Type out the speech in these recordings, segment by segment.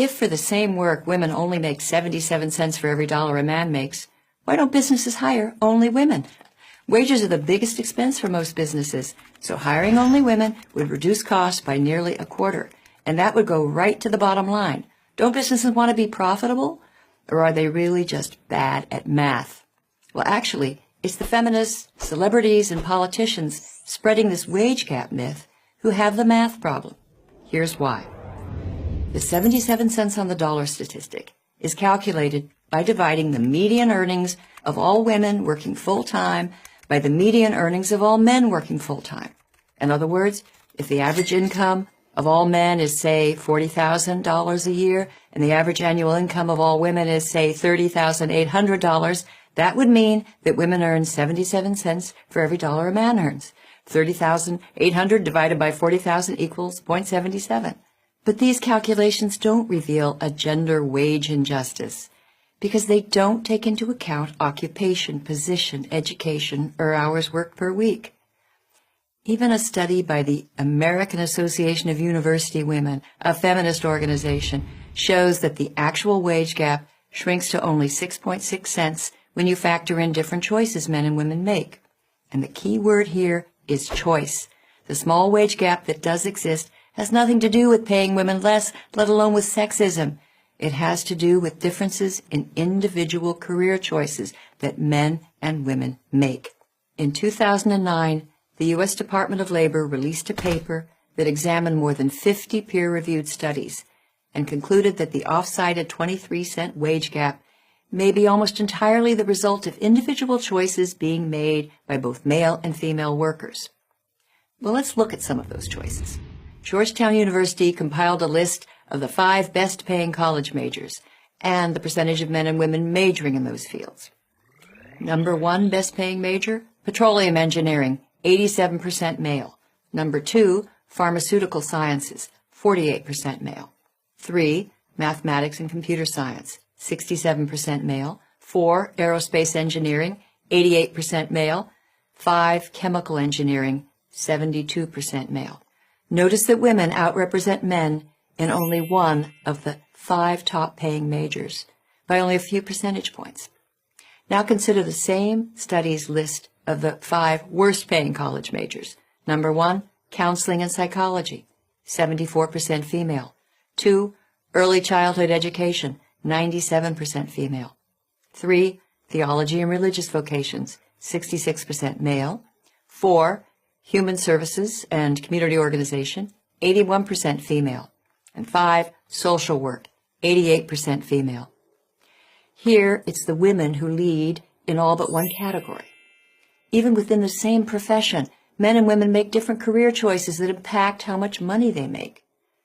If for the same work women only make 77 cents for every dollar a man makes, why don't businesses hire only women? Wages are the biggest expense for most businesses, so hiring only women would reduce costs by nearly a quarter, and that would go right to the bottom line. Don't businesses want to be profitable? Or are they really just bad at math? Well, actually, it's the feminists, celebrities, and politicians spreading this wage gap myth who have the math problem. Here's why. The 77 cents on the dollar statistic is calculated by dividing the median earnings of all women working full-time by the median earnings of all men working full-time. In other words, if the average income of all men is, say, $40,000 a year, and the average annual income of all women is, say, $30,800, that would mean that women earn 77 cents for every dollar a man earns. 30,800 divided by 40,000 equals 0.77. But these calculations don't reveal a gender wage injustice, because they don't take into account occupation, position, education, or hours worked per week. Even a study by the American Association of University Women, a feminist organization, shows that the actual wage gap shrinks to only 6.6 cents when you factor in different choices men and women make. And the key word here is choice. The small wage gap that does exist has nothing to do with paying women less, let alone with sexism. It has to do with differences in individual career choices that men and women make. In 2009, the U.S. Department of Labor released a paper that examined more than 50 peer-reviewed studies and concluded that the off-cited 23-cent wage gap may be almost entirely the result of individual choices being made by both male and female workers. Well, let's look at some of those choices. Georgetown University compiled a list of the 5 best-paying college majors and the percentage of men and women majoring in those fields. Number 1 best-paying major, petroleum engineering, 87% male. Number 2, pharmaceutical sciences, 48% male. 3, mathematics and computer science, 67% male. 4, aerospace engineering, 88% male. 5, chemical engineering, 72% male. Notice that women outrepresent men in only one of the 5 top-paying majors by only a few percentage points. Now consider the same study's list of the 5 worst-paying college majors. Number 1, counseling and psychology, 74% female. 2, early childhood education, 97% female. 3, theology and religious vocations, 66% male. 4, human services and community organization, 81% female. And 5, social work, 88% female. Here, it's the women who lead in all but one category. Even within the same profession, men and women make different career choices that impact how much money they make.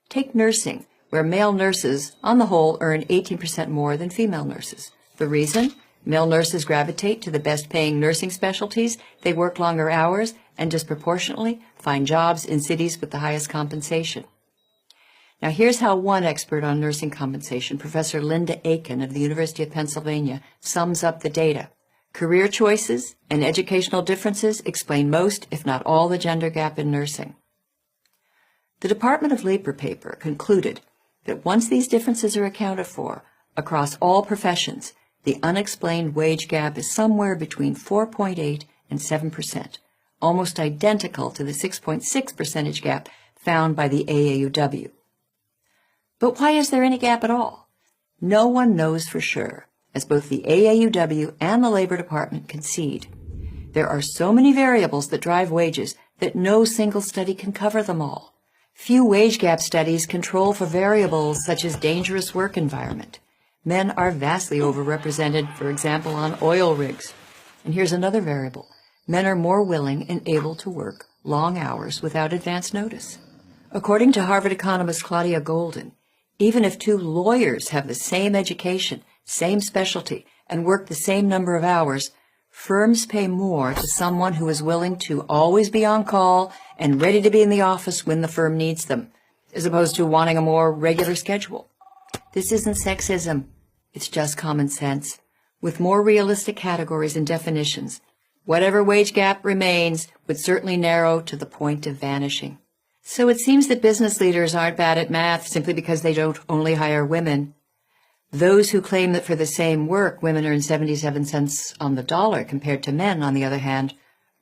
Take nursing, where male nurses, on the whole, earn 18% more than female nurses. The reason? Male nurses gravitate to the best-paying nursing specialties, they work longer hours, and disproportionately find jobs in cities with the highest compensation. Now here's how one expert on nursing compensation, Professor Linda Aiken of the University of Pennsylvania, sums up the data. Career choices and educational differences explain most, if not all, the gender gap in nursing. The Department of Labor paper concluded that once these differences are accounted for across all professions, the unexplained wage gap is somewhere between 4.8 and 7%, almost identical to the 6.6 percentage gap found by the AAUW. But why is there any gap at all? No one knows for sure, as both the AAUW and the Labor Department concede. There are so many variables that drive wages that no single study can cover them all. Few wage gap studies control for variables such as dangerous work environment. Men are vastly overrepresented, for example, on oil rigs. And here's another variable. Men are more willing and able to work long hours without advance notice. According to Harvard economist Claudia Golden, even if 2 lawyers have the same education, same specialty, and work the same number of hours, firms pay more to someone who is willing to always be on call and ready to be in the office when the firm needs them, as opposed to wanting a more regular schedule. This isn't sexism. It's just common sense. With more realistic categories and definitions, whatever wage gap remains would certainly narrow to the point of vanishing. So it seems that business leaders aren't bad at math simply because they don't only hire women. Those who claim that for the same work, women earn 77 cents on the dollar compared to men, on the other hand,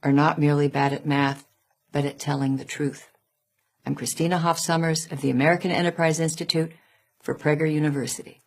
are not merely bad at math, but at telling the truth. I'm Christina Hoff Sommers of the American Enterprise Institute for Prager University.